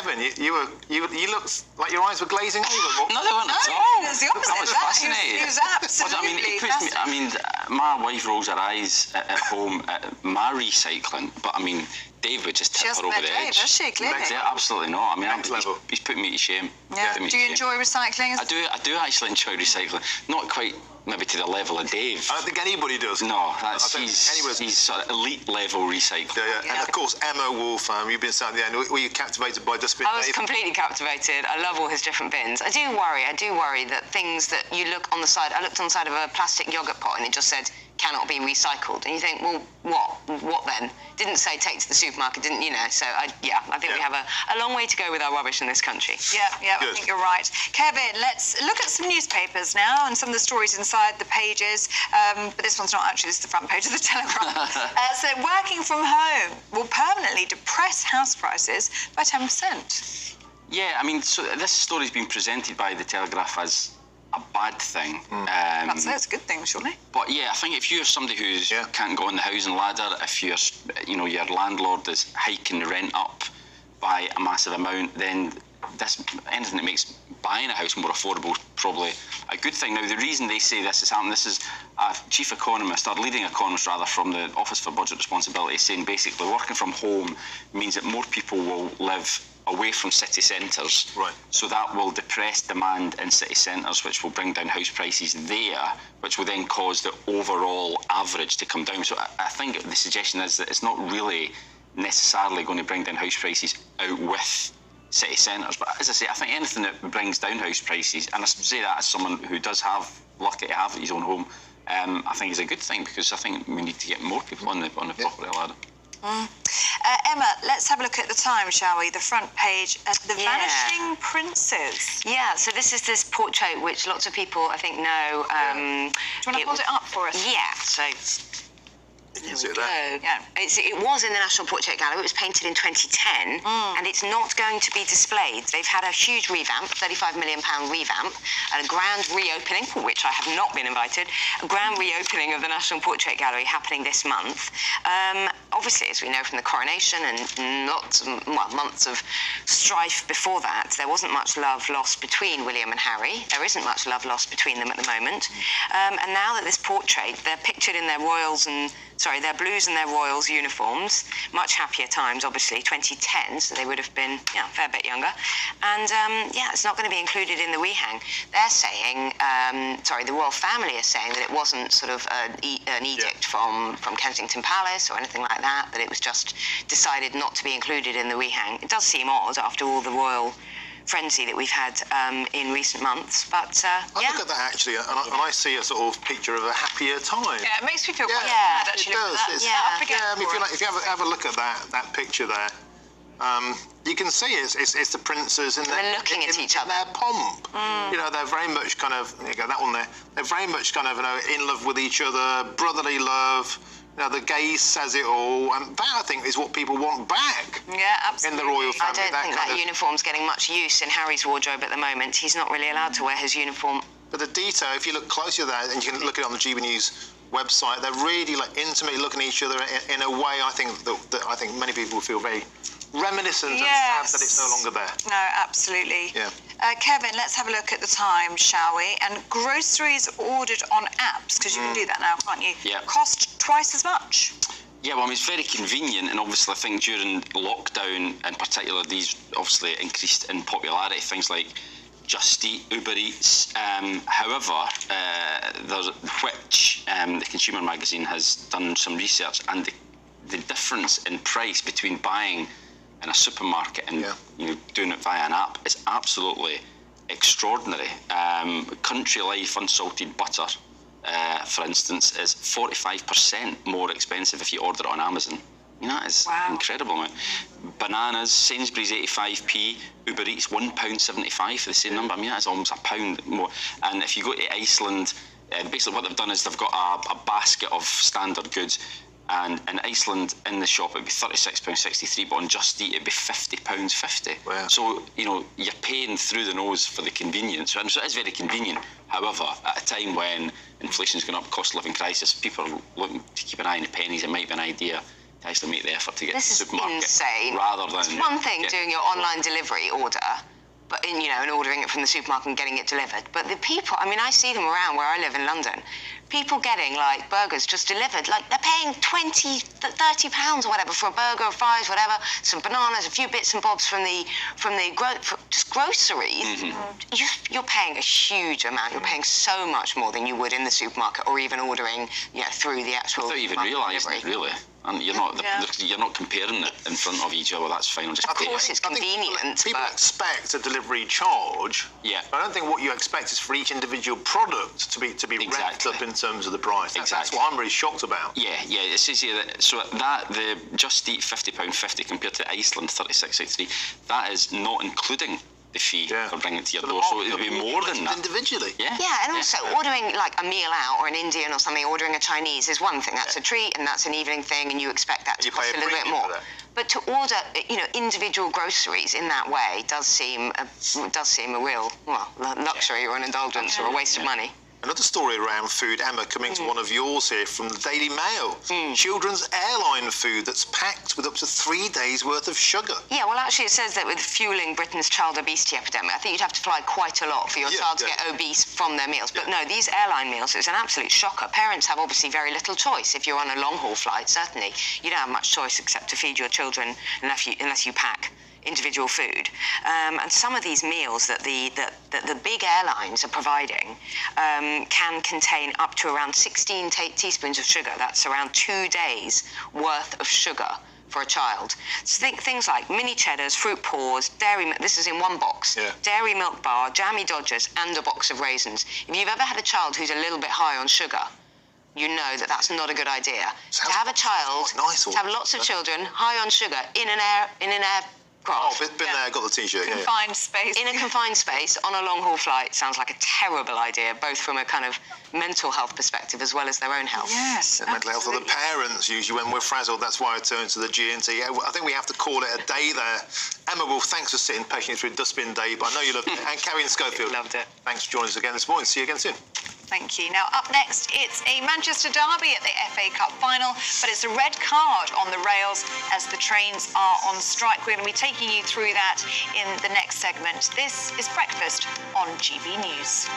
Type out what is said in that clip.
Kevin, you looked like your eyes were glazing over. No, they weren't at No, all. it was the opposite. I was fascinated. He was absolutely fascinated. My wife rolls her eyes at home at my recycling, but I mean, Dave would just tip her over the edge. Does she, clearly? Yeah, absolutely not. I mean, level. he's putting me to shame. Yeah. Do you enjoy recycling? I do actually enjoy recycling. Not quite maybe to the level of Dave. I don't think anybody does. No, he's sort of elite level recycling. Yeah. And of course, Emma Wolf, you've been sat at the end. Were you captivated by Dustbin I was Dave? completely captivated. I love all his different bins. I do worry that things that you look on the side, I looked on the side of a plastic yogurt pot and it just said, cannot be recycled. And you think, well, what then? Didn't say take to the supermarket, didn't, so I think we have a long way to go with our rubbish in this country. Yeah, I think you're right. Kevin, let's look at some newspapers now and some of the stories inside the pages. But this one's not actually, this is the front page of the Telegraph. So working from home will permanently depress house prices by 10%. Yeah, I mean, so this story's been presented by the Telegraph as a bad thing. That's a good thing, surely. But yeah, I think if you're somebody who can't go on the housing ladder, if you're, your landlord is hiking the rent up by a massive amount, then anything that makes buying a house more affordable is probably a good thing. Now, the reason they say this is happening, this is a chief economist, or leading economist rather, from the Office for Budget Responsibility, saying basically working from home means that more people will live away from city centres. Right. So that will depress demand in city centres, which will bring down house prices there, which will then cause the overall average to come down. So I think the suggestion is that it's not really necessarily going to bring down house prices out with city centres. But as I say, I think anything that brings down house prices, and I say that as someone who does lucky to have his own home, I think is a good thing, because I think we need to get more people on the property ladder. Emma, let's have a look at the Times, shall we? The front page, The Vanishing Princes. Yeah, so this is this portrait which lots of people, I think, know. Do you want to hold it up for us? Yeah, so... You can see that. Yeah, it was in the National Portrait Gallery. It was painted in 2010, and it's not going to be displayed. They've had a huge revamp, £35 million revamp, and a grand reopening, for which I have not been invited, a grand reopening of the National Portrait Gallery happening this month. Obviously, as we know from the coronation and months of strife before that, there wasn't much love lost between William and Harry. There isn't much love lost between them at the moment. And now that this portrait, they're pictured in their their blues and their royals uniforms, much happier times, obviously, 2010, so they would have been a fair bit younger. And it's not going to be included in the rehang. They're saying, the royal family is saying that it wasn't sort of an edict from Kensington Palace or anything like that, that it was just decided not to be included in the rehang. It does seem odd after all the royal frenzy that we've had in recent months, but I look at that actually, and I see a sort of picture of a happier time. Yeah, it makes me feel quite sad, actually. It does. I mean, if you have a look at that picture there, you can see it's the princes and they're looking at each other. Their pomp. They're very much kind of, there you go, that one there. They're very much kind of in love with each other, brotherly love. The gaze says it all, and that, I think, is what people want back. Yeah, absolutely. In the royal family. I don't think that uniform's getting much use in Harry's wardrobe at the moment. He's not really allowed to wear his uniform. But the detail, if you look closely at that, and you can look at it on the GBNEWS website, they're really intimately looking at each other in a way I think that I think many people feel very reminiscent and sad that it's no longer there. No, absolutely. Yeah. Kevin, let's have a look at the Times, shall we? And groceries ordered on apps, because you can do that now, can't you? Yeah. Cost twice as much. Yeah, well, I mean, it's very convenient, and obviously I think during lockdown in particular, these obviously increased in popularity, things like Just Eat, Uber Eats. However, the Consumer magazine has done some research, and the difference in price between buying in a supermarket and doing it via an app is absolutely extraordinary. Country Life unsalted butter, for instance, is 45% more expensive if you order it on Amazon. That is incredible. Bananas, Sainsbury's 85p, Uber Eats £1.75 for the same number. That's almost £1 more. And if you go to Iceland, basically what they've done is they've got a basket of standard goods. And in Iceland, in the shop, it'd be £36.63, but on Just Eat, it'd be £50.50. Wow. So, you're paying through the nose for the convenience. And so it is very convenient. However, at a time when inflation's going up, cost of living crisis, people are looking to keep an eye on the pennies. It might be an idea to actually make the effort to get This to the is supermarket. insane. Rather than It's one thing doing your online delivery order, but and ordering it from the supermarket and getting it delivered. But the people, I mean, I see them around where I live in London. People getting like burgers just delivered, like they're paying £20, £30 or whatever for a burger or fries, whatever, some bananas, a few bits and bobs from just groceries. You're paying a huge amount. You're paying so much more than you would in the supermarket or even ordering, through the actual. Without even realising it, really. And you're not comparing it in front of each other. That's fine. Just of course, it's convenient. People expect a delivery charge. Yeah. But I don't think what you expect is for each individual product to be ramped up in terms of the price. That's what I'm really shocked about. Yeah. It says here that the Just Eat £50.50 compared to Iceland £36.83. That is not including the fee for bringing it to your door, so it would be more than that. Individually. Yeah, and also ordering like a meal out or an Indian or something, ordering a Chinese is one thing. That's a treat and that's an evening thing, and you expect that to cost a little bit more. But to order, individual groceries in that way does seem a real luxury or an indulgence or a waste of money. Another story around food, Emma, coming to one of yours here from the Daily Mail. Children's airline food that's packed with up to 3 days' worth of sugar. Yeah, well, actually, it says that with fueling Britain's child obesity epidemic, I think you'd have to fly quite a lot for your child to get obese from their meals. But no, these airline meals, it's an absolute shocker. Parents have obviously very little choice. If you're on a long-haul flight, certainly, you don't have much choice except to feed your children unless you pack individual food, and some of these meals that the big airlines are providing can contain up to around 16 teaspoons of sugar. That's around 2 days worth of sugar for a child. So think things like mini cheddars, fruit paws, dairy milk. This is in one box. Dairy milk bar, jammy Dodgers, and a box of raisins. If you've ever had a child who's a little bit high on sugar, you know that that's not a good idea. To have a child, to have lots of children high on sugar in an aircraft. Oh, been there, got the T-shirt. Confined space. In a confined space on a long-haul flight sounds like a terrible idea, both from a kind of mental health perspective as well as their own health. Yes, mental health of the parents, usually when we're frazzled, that's why I turn to the G&T. I think we have to call it a day there. Emma, well, thanks for sitting patiently through Dustbin Day, but I know you loved it. And Carrie and Schofield. Loved it. Thanks for joining us again this morning. See you again soon. Thank you. Now, up next, it's a Manchester derby at the FA Cup final, but it's a red card on the rails as the trains are on strike. We're going to be taking you through that in the next segment. This is Breakfast on GB News.